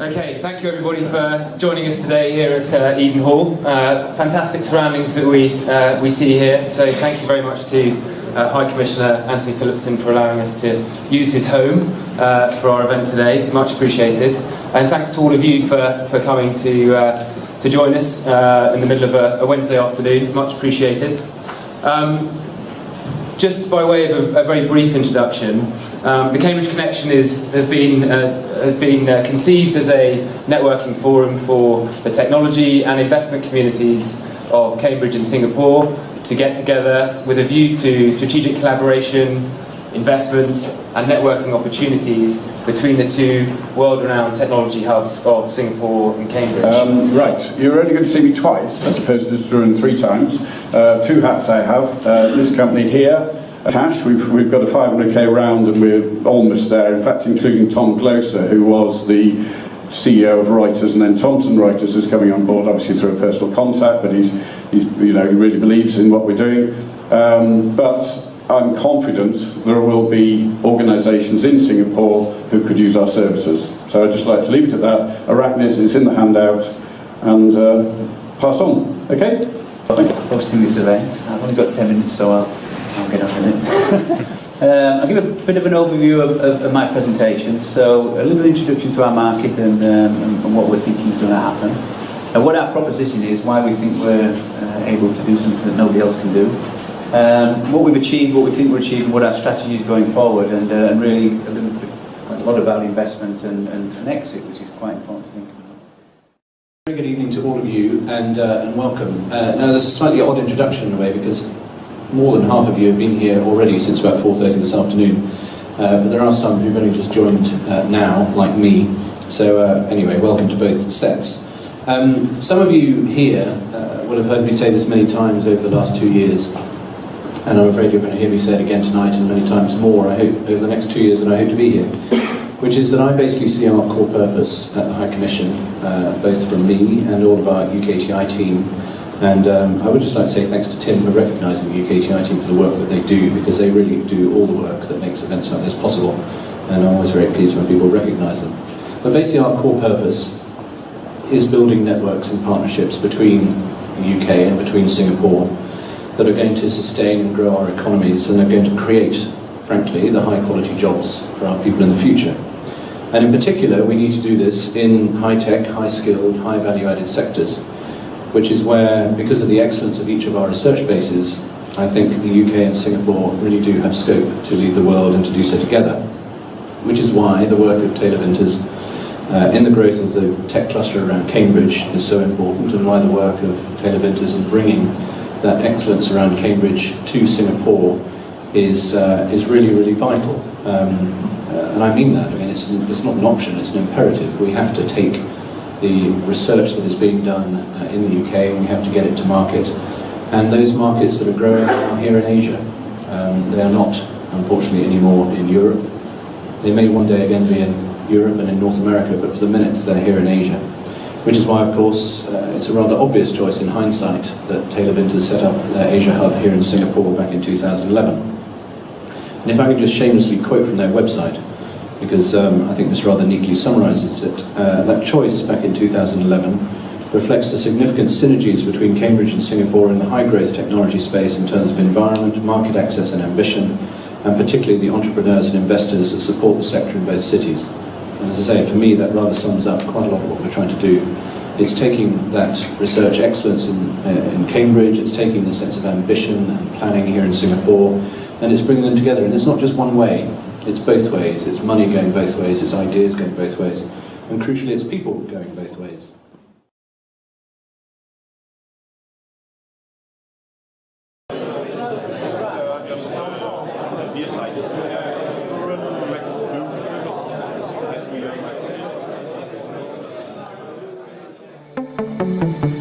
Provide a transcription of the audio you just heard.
Okay, thank you everybody for joining us today here at Eden Hall. Fantastic surroundings that we see here, so thank you very much to High Commissioner Anthony Phillipson for allowing us to use his home for our event today. Much appreciated. And thanks to all of you for coming to join us in the middle of a Wednesday afternoon. Much appreciated. Just by way of a very brief introduction, the Cambridge Connection has been conceived as a networking forum for the technology and investment communities of Cambridge and Singapore to get together with a view to strategic collaboration, investment and networking opportunities between the two world-renowned technology hubs of Singapore and Cambridge. Right, you're only going to see me twice as opposed to just doing 3 times. 2 hats I have. This company here, Cash, we've got a 500k round and we're almost there, in fact including Tom Gloser, who was the CEO of Reuters, and then Thomson Reuters is coming on board, obviously through a personal contact, but he's you know, he really believes in what we're doing. But I'm confident there will be organisations in Singapore who could use our services. So I'd just like to leave it at that. Arachnis is in the handout, and pass on. Okay? Thank you for hosting this event. I've only got 10 minutes, so I'll get on with it. I'll give a bit of an overview of my presentation. So a little introduction to our market and what we're thinking is going to happen. And what our proposition is, why we think we're able to do something that nobody else can do. What we've achieved, what we think we're achieving, what our strategy is going forward, and really quite a lot about investment and exit, which is quite important to think about. Very good evening to all of you, and welcome. Now there's a slightly odd introduction in a way, because more than half of you have been here already since about 4:30 this afternoon, but there are some who've only just joined now, like me. So anyway, welcome to both sets. Some of you here will have heard me say this many times over the last 2 years, and I'm afraid you're going to hear me say it again tonight and many times more, I hope, over the next 2 years, and I hope to be here, which is that I basically see our core purpose at the High Commission, both from me and all of our UKTI team. And I would just like to say thanks to Tim for recognising the UKTI team for the work that they do, because they really do all the work that makes events like this possible, and I'm always very pleased when people recognise them. But basically our core purpose is building networks and partnerships between the UK and between Singapore that are going to sustain and grow our economies and are going to create, frankly, the high quality jobs for our people in the future. And in particular, we need to do this in high-tech, high-skilled, high-value-added sectors, which is where, because of the excellence of each of our research bases, I think the UK and Singapore really do have scope to lead the world and to do so together. Which is why the work of Taylor Vinters in the growth of the tech cluster around Cambridge is so important, and why the work of Taylor Vinters in bringing that excellence around Cambridge to Singapore is really, really vital. And I mean that. I mean, it's not an option, it's an imperative. We have to take the research that is being done in the UK, and we have to get it to market. And those markets that are growing are here in Asia. They are not, unfortunately, anymore in Europe. They may one day again be in Europe and in North America, but for the minute they're here in Asia. Which is why, of course, it's a rather obvious choice in hindsight that Taylor Vinters set up their Asia Hub here in Singapore back in 2011. And if I could just shamelessly quote from their website, because I think this rather neatly summarises it. That choice back in 2011 reflects the significant synergies between Cambridge and Singapore in the high-growth technology space in terms of environment, market access and ambition, and particularly the entrepreneurs and investors that support the sector in both cities. And as I say, for me, that rather sums up quite a lot of what we're trying to do. It's taking that research excellence in Cambridge, it's taking the sense of ambition and planning here in Singapore, and it's bringing them together. And it's not just one way. It's both ways. It's money going both ways, it's ideas going both ways, and crucially it's people going both ways. you.